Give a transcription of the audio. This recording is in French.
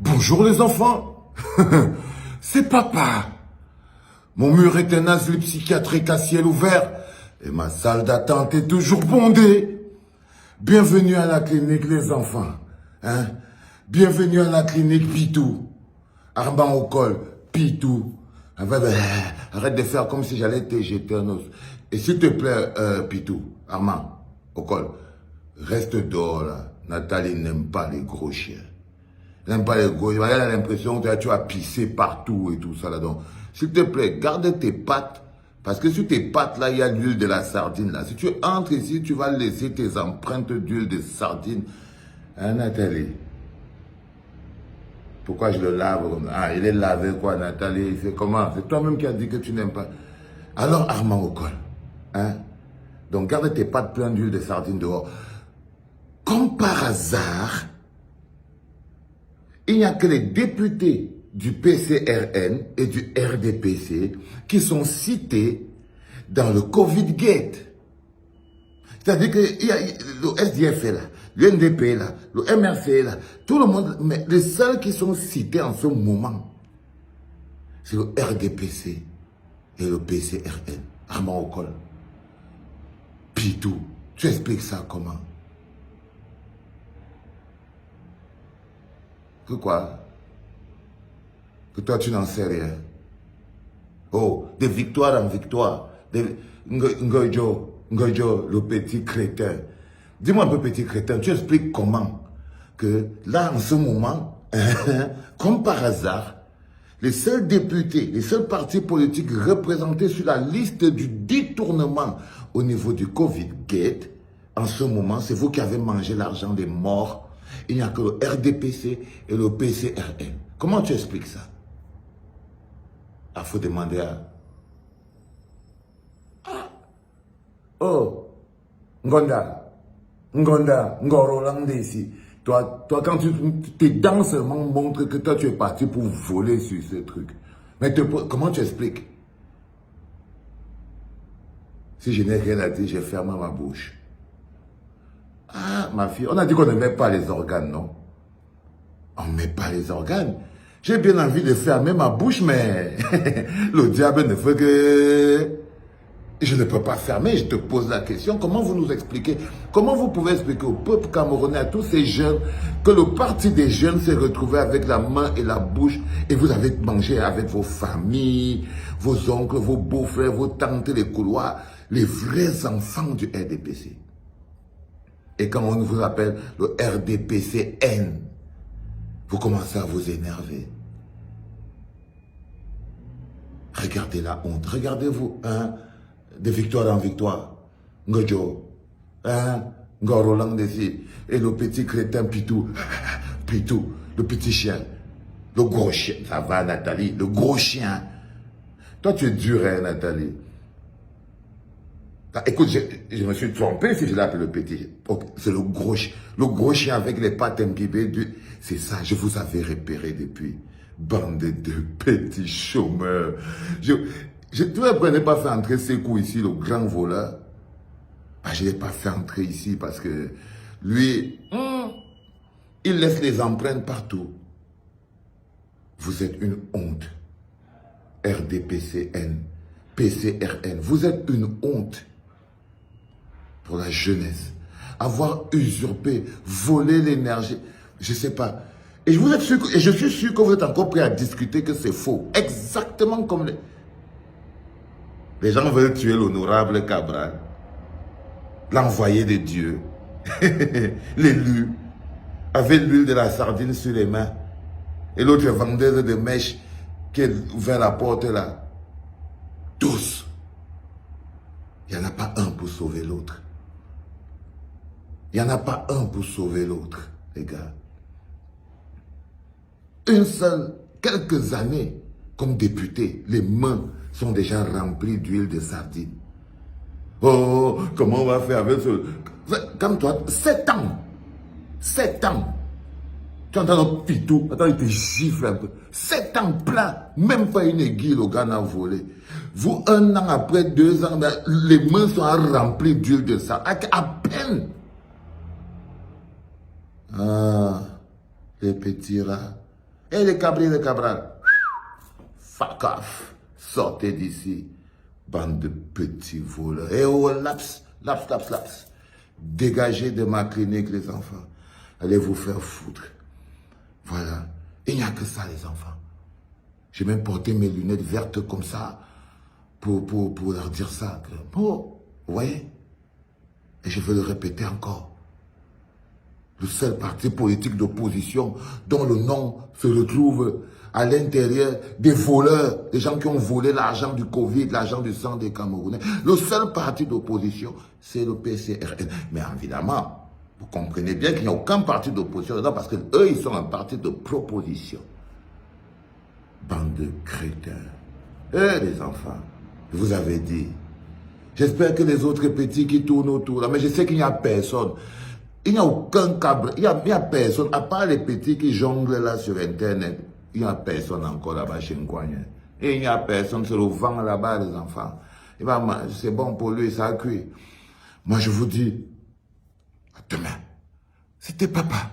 Bonjour les enfants, c'est papa. Mon mur est un asile psychiatrique à ciel ouvert et ma salle d'attente est toujours bondée. Bienvenue à la clinique les enfants. Hein? Bienvenue à la clinique Pitou. Armand au col, Pitou. Arrête de faire comme si j'allais te jeter un os. Et s'il te plaît, Pitou, Armand au col, reste dehors là. Nathalie n'aime pas les gros chiens. Elle n'aime pas les gros. Elle a l'impression que tu vas pisser partout et tout ça là. Donc, s'il te plaît, garde tes pattes. Parce que sur tes pattes là, il y a l'huile de la sardine là. Si tu entres ici, tu vas laisser tes empreintes d'huile de sardine. Hein, Nathalie? Pourquoi je le lave? Ah, il est lavé quoi, Nathalie? C'est comment? C'est toi-même qui as dit que tu n'aimes pas. Alors, Armand au col. Hein? Donc, garde tes pattes pleines d'huile de sardine dehors. Comme par hasard, il n'y a que les députés du PCRN et du RDPC qui sont cités dans le Covid-Gate. C'est-à-dire que le SDF est là, le NDP est là, le MRC est là, tout le monde, mais les seuls qui sont cités en ce moment, c'est le RDPC et le PCRN. Armand au col. Pitou, tu expliques ça comment? Que quoi? Que toi tu n'en sais rien. Oh, de victoire en victoire. Ngojo, le petit crétin. Dis-moi un peu petit crétin, tu expliques comment que là en ce moment, comme par hasard, les seuls députés, les seuls partis politiques représentés sur la liste du détournement au niveau du Covid-Gate, en ce moment, c'est vous qui avez mangé l'argent des morts. Il n'y a que le RDPC et le PCRN. Comment tu expliques ça? Il faut demander à... Oh, Ngonda, Ngoro Langdesi. Toi, quand tes dents seulement montrent que toi, tu es parti pour voler sur ce truc. Mais comment tu expliques? Si je n'ai rien à dire, j'ai fermé ma bouche. Ah, ma fille, on a dit qu'on ne met pas les organes, non? On ne met pas les organes. J'ai bien envie de fermer ma bouche, mais le diable ne veut que... Je ne peux pas fermer, je te pose la question. Comment vous nous expliquez? Comment vous pouvez expliquer au peuple camerounais, à tous ces jeunes, que le parti des jeunes s'est retrouvé avec la main et la bouche et vous avez mangé avec vos familles, vos oncles, vos beaux-frères, vos tantes, les couloirs, les vrais enfants du RDPC. Et quand on vous appelle le RDPCN, vous commencez à vous énerver. Regardez la honte. Regardez-vous, hein, de victoire en victoire. Ngojo, hein, Ngoro Langdesi, et le petit crétin Pitou. Pitou, le petit chien. Le gros chien. Ça va, Nathalie, le gros chien. Toi, tu es dur, hein, Nathalie. Ah, écoute, je me suis trompé si je l'appelle le petit. C'est le gros chien avec les pattes imbibées. C'est ça, je vous avais repéré depuis. Bande de petits chômeurs. Tu ne pas fait entrer Sekou ici, le grand voleur. Ah, je ne l'ai pas fait entrer ici parce que lui, il laisse les empreintes partout. Vous êtes une honte. RDPCN, PCRN, vous êtes une honte pour la jeunesse. Avoir usurpé, volé l'énergie, je ne sais pas. Et je suis sûr que vous êtes encore prêts à discuter que c'est faux. Exactement comme les gens veulent tuer l'honorable Cabral, l'envoyé de Dieu, l'élu, avec l'huile de la sardine sur les mains. Et l'autre vendeuse de mèches qui est ouvert la porte là. Tous. Il n'y en a pas un pour sauver l'autre. Il n'y en a pas un pour sauver l'autre, les gars. Une seule, quelques années comme député, les mains sont déjà remplies d'huile de sardine. Oh, comment on va faire avec ce... Comme toi, 7 ans. 7 ans. Tu entends notre Pitou, attends, il te gifle un peu. 7 ans plein, même pas une aiguille, le gars n'a volé. Vous, 1 an après, 2 ans, les mains sont remplies d'huile de sardine. À peine. Ah, les petits rats. Et les Cabral, fuck off. Sortez d'ici. Bande de petits voleurs. Et oh, laps. Dégagez de ma clinique, les enfants. Allez vous faire foutre. Voilà. Il n'y a que ça, les enfants. J'ai même porté mes lunettes vertes comme ça pour leur dire ça. Oh, vous voyez? Et je veux le répéter encore. Le seul parti politique d'opposition dont le nom se retrouve à l'intérieur des voleurs, des gens qui ont volé l'argent du Covid, l'argent du sang des Camerounais. Le seul parti d'opposition, c'est le PCRN. Mais évidemment, vous comprenez bien qu'il n'y a aucun parti d'opposition dedans parce qu'eux, ils sont un parti de proposition. Bande de crétins. Eh, les enfants, je vous avais dit. J'espère que les autres petits qui tournent autour, là, mais je sais qu'il n'y a personne. Il n'y a aucun câble, il n'y a personne, à part les petits qui jonglent là sur Internet. Il n'y a personne encore là-bas chez Nkouagné. Et il n'y a personne, c'est le vent là-bas, les enfants. C'est bon pour lui, ça a cuit. Moi, je vous dis, à demain. C'était papa.